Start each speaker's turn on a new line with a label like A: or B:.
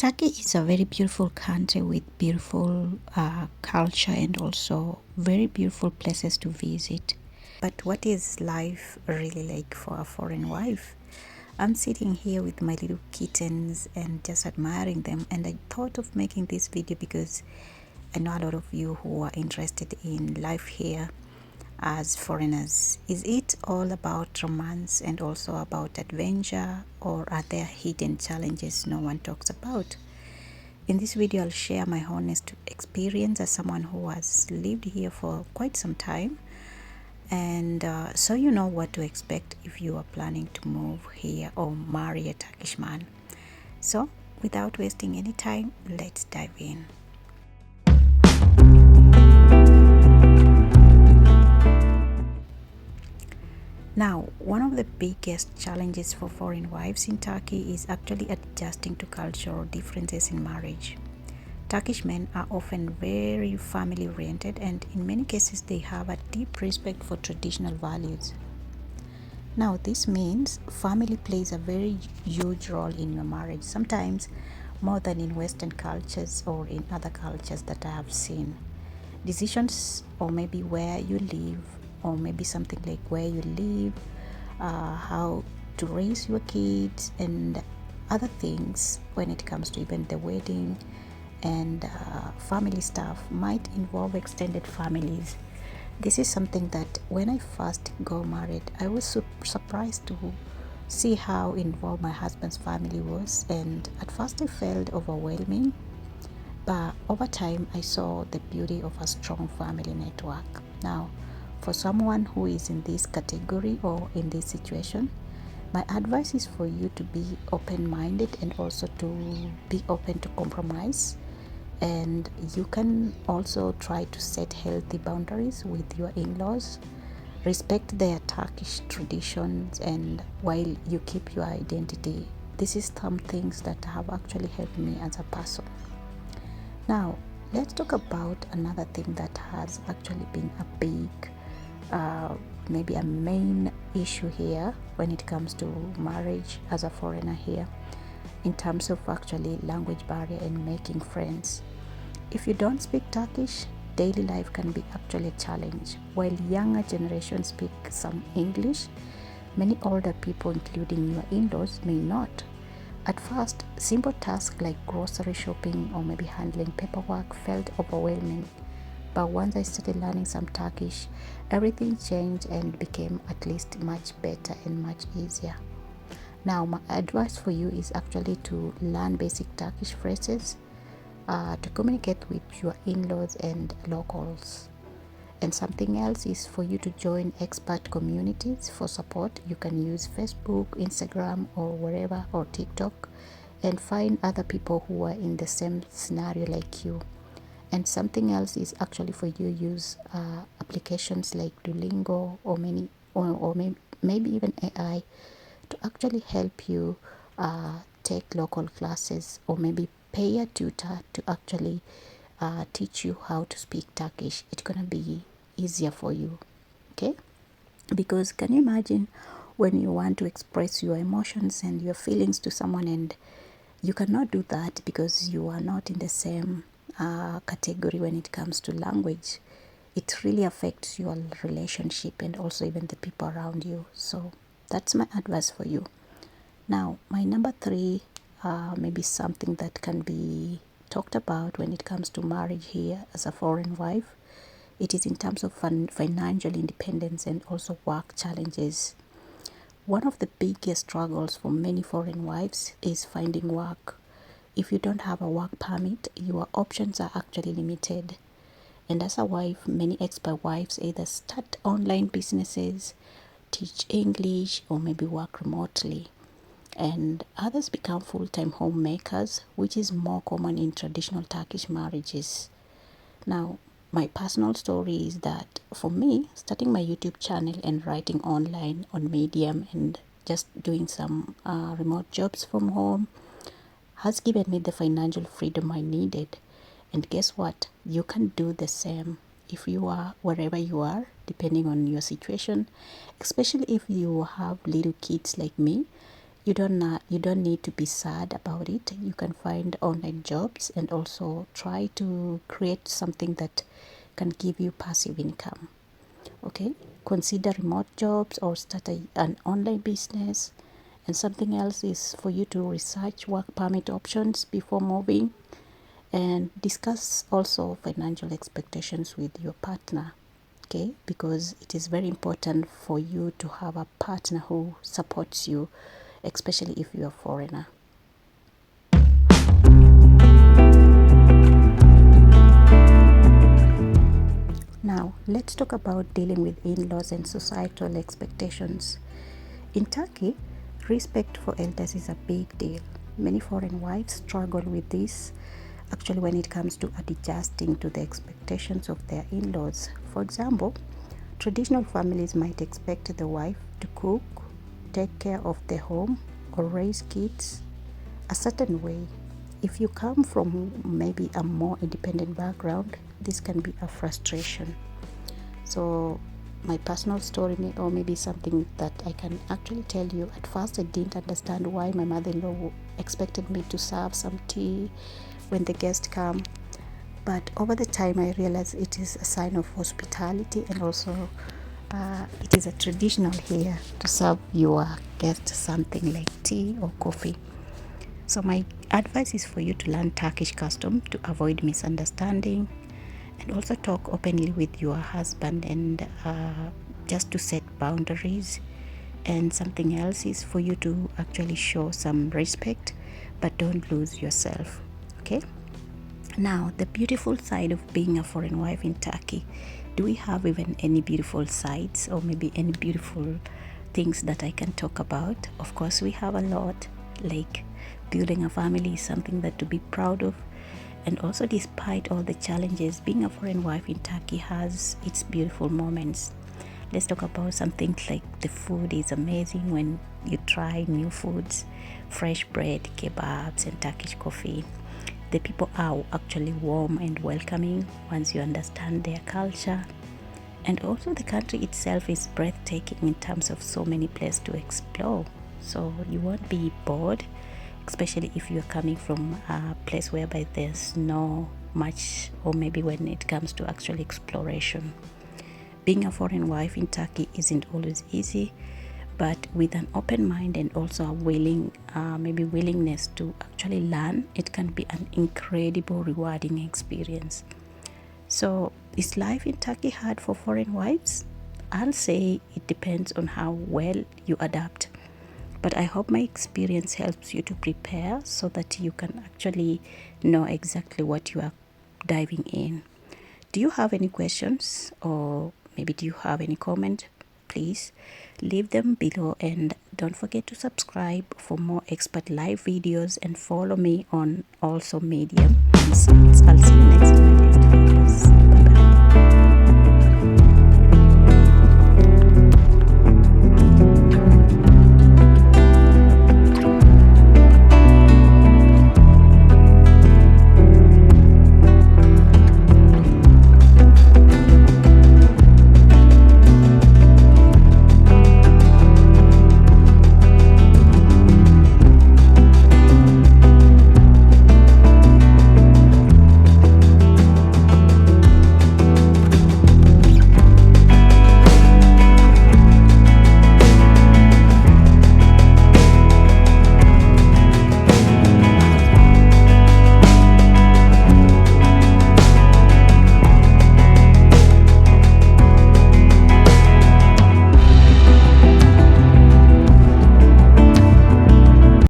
A: Turkey is a very beautiful country with beautiful culture and also very beautiful places to visit. But what is life really like for a foreign wife? I'm sitting here with my little kittens and just admiring them, and I thought of making this video because I know a lot of you who are interested in life here as foreigners. Is it all about romance and also about adventure, or are there hidden challenges no one talks about? In this video, I'll share my honest experience as someone who has lived here for quite some time, and so you know what to expect if you are planning to move here or marry a Turkish man. So, without wasting any time, let's dive in. Now, one of the biggest challenges for foreign wives in Turkey is actually adjusting to cultural differences in marriage. Turkish men are often very family oriented, and in many cases, they have a deep respect for traditional values. Now, this means family plays a very huge role in your marriage, sometimes more than in Western cultures or in other cultures that I have seen. Decisions, or maybe where you live, or maybe something like where you live, how to raise your kids, and other things when it comes to even the wedding and family stuff might involve extended families. This is something that when I first got married, I was surprised to see how involved my husband's family was, and at first I felt overwhelming, but over time I saw the beauty of a strong family network. Now, for someone who is in this category or in this situation, my advice is for you to be open-minded and also to be open to compromise. And you can also try to set healthy boundaries with your in-laws. Respect their Turkish traditions, and while you keep your identity. This is some things that have actually helped me as a person. Now, let's talk about another thing that has actually been a big, maybe a main issue here when it comes to marriage as a foreigner here, in terms of actually language barrier and making friends. If you don't speak Turkish, daily life can be actually a challenge. While younger generations speak some English, many older people, including your in-laws, may not. At first, simple tasks like grocery shopping or maybe handling paperwork felt overwhelming. But once I started learning some Turkish, everything changed and became at least much better and much easier. Now, my advice for you is actually to learn basic Turkish phrases, to communicate with your in-laws and locals. And something else is for you to join expert communities for support. You can use Facebook, Instagram, or wherever, or TikTok, and find other people who are in the same scenario like you. And something else is actually for you use applications like Duolingo or maybe even AI to actually help you take local classes, or maybe pay a tutor to actually teach you how to speak Turkish. It's gonna be easier for you, okay? Because can you imagine when you want to express your emotions and your feelings to someone, and you cannot do that because you are not in the same category when it comes to language. It really affects your relationship and also even the people around you. So that's my advice for you. Now, my number three, maybe something that can be talked about when it comes to marriage here as a foreign wife. It is in terms of financial independence and also work challenges. One of the biggest struggles for many foreign wives is finding work. If you don't have a work permit, your options are actually limited. And as a wife, many expat wives either start online businesses, teach English, or maybe work remotely. And others become full-time homemakers, which is more common in traditional Turkish marriages. Now, my personal story is that for me, starting my YouTube channel and writing online on Medium and just doing some remote jobs from home has given me the financial freedom I needed. And guess what? You can do the same if you are wherever you are, depending on your situation, especially if you have little kids like me. you don't need to be sad about it. You can find online jobs and also try to create something that can give you passive income. Okay, consider remote jobs or start an online business. And something else is for you to research work permit options before moving, and discuss also financial expectations with your partner. Okay, because it is very important for you to have a partner who supports you, especially if you're a foreigner. Now, let's talk about dealing with in-laws and societal expectations. In Turkey, respect for elders is a big deal. Many foreign wives struggle with this actually when it comes to adjusting to the expectations of their in-laws. For example, traditional families might expect the wife to cook, take care of the home, or raise kids a certain way. If you come from maybe a more independent background, this can be a frustration. So, my personal story, or maybe something that I can actually tell you, at first I didn't understand why my mother-in-law expected me to serve some tea when the guests come. But over the time, I realized it is a sign of hospitality, and also it is a traditional here to serve your guests something like tea or coffee. So my advice is for you to learn Turkish custom to avoid misunderstanding, and also talk openly with your husband, and just to set boundaries. And something else is for you to actually show some respect, but don't lose yourself. Okay. Now, the beautiful side of being a foreign wife in Turkey. Do we have even any beautiful sides, or maybe any beautiful things that I can talk about? Of course, we have a lot. Like, building a family is something that to be proud of. And also, despite all the challenges, being a foreign wife in Turkey has its beautiful moments. Let's talk about some things like the food is amazing when you try new foods, fresh bread, kebabs, and Turkish coffee. The people are actually warm and welcoming once you understand their culture. And also, the country itself is breathtaking in terms of so many places to explore. So you won't be bored, especially if you're coming from a place whereby there's no much, or maybe when it comes to actual exploration. Being a foreign wife in Turkey isn't always easy, but with an open mind and also a willingness to actually learn, it can be an incredible, rewarding experience. So, is life in Turkey hard for foreign wives? I'll say it depends on how well you adapt. But I hope my experience helps you to prepare so that you can actually know exactly what you are diving in. Do you have any questions, or maybe do you have any comment? Please leave them below, and don't forget to subscribe for more expert live videos, and follow me on also Medium and I'll see you next in my next videos.